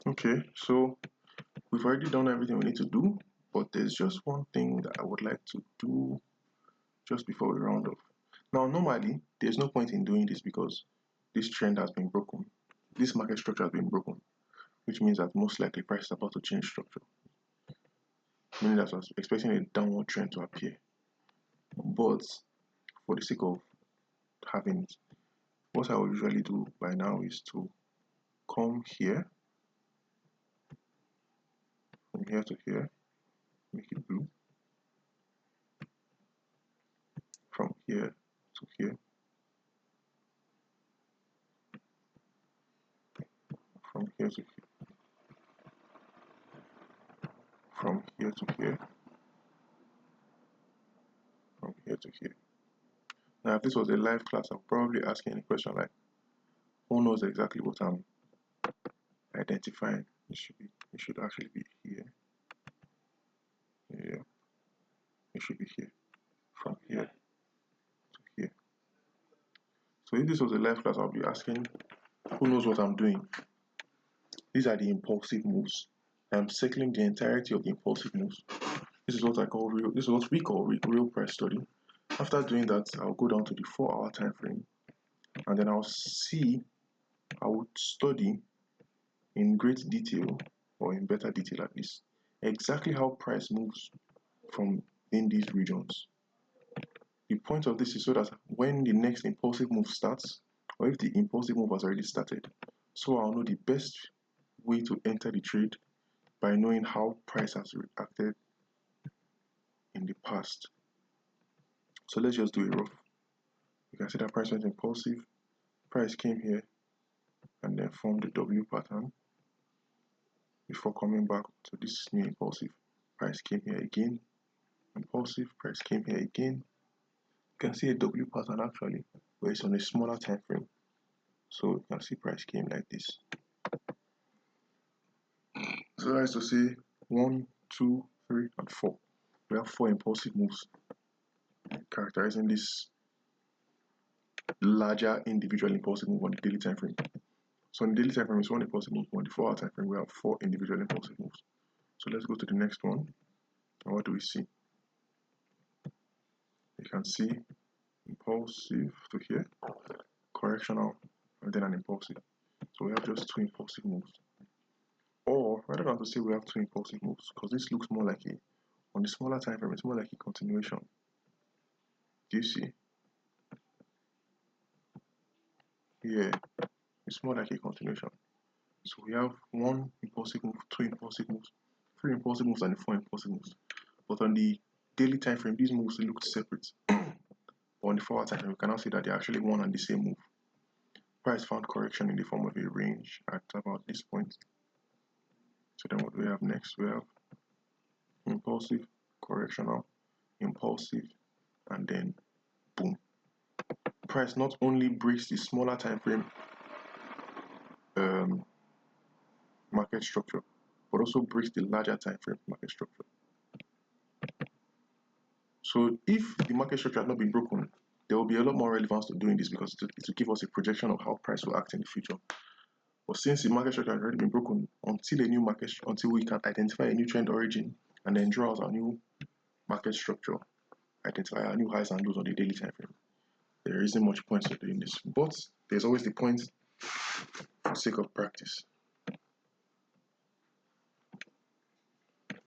Okay, so we've already done everything we need to do, but there's just one thing that I would like to do just before we round off. Now, normally, there's no point in doing this because this trend has been broken. This market structure has been broken, which means that most likely price is about to change structure. Meaning that I was expecting a downward trend to appear. But for the sake of having it, what I would usually do by now is to come here, from here to here, make it blue, from here to here, from here to here, from here to here, from here to here. Now, if this was a live class, I'll probably ask you any question like, who knows exactly what I'm identifying? It should actually be here. Yeah, it should be here, from here to here. So if this was a live class, I'll be asking, who knows what I'm doing? These are the impulsive moves. I'm circling the entirety of the impulsive moves. This is what we call real price study. After doing that, I'll go down to the 4-hour time frame, and then I would study in great detail, or in better detail at least, exactly how price moves from in these regions. The point of this is so that when the next impulsive move starts, or if the impulsive move has already started, so I'll know the best way to enter the trade by knowing how price has reacted in the past. So let's just do a rough. You can see that price went impulsive, price came here and then formed the W pattern before coming back to this new impulsive. Price came here again, impulsive, price came here again. You can see a W pattern actually, but it's on a smaller time frame. So you can see price came like this. So that's to say 1, 2, 3, and 4. We have 4 impulsive moves characterizing this larger individual impulsive move on the daily time frame. So on the daily time frame is 1 impulsive move. On the 4-hour time frame, we have 4 individual impulsive moves. So let's go to the next one. And what do we see? You can see impulsive to here, correctional, and then an impulsive. So we have just 2 impulsive moves. Or rather than to say we have 2 impulsive moves, because this looks more like on the smaller time frame, it's more like a continuation. Do you see? Yeah, it's more like a continuation. So we have 1 impulsive move, 2 impulsive moves, 3 impulsive moves, and 4 impulsive moves. But on the daily time frame, these moves look separate. But on the 4-hour time frame, we can now see that they're actually one and the same move. Price found correction in the form of a range at about this point. So then what do we have next? We have impulsive, correctional, impulsive, and then boom. Price not only breaks the smaller time frame market structure, but also breaks the larger time frame market structure. So if the market structure has not been broken, there will be a lot more relevance to doing this because it will give us a projection of how price will act in the future. But since the market structure has already been broken, until we can identify a new trend origin and then draw out our new market structure, identify our new highs and lows on the daily time frame, there isn't much point to doing this. But there's always the point for the sake of practice.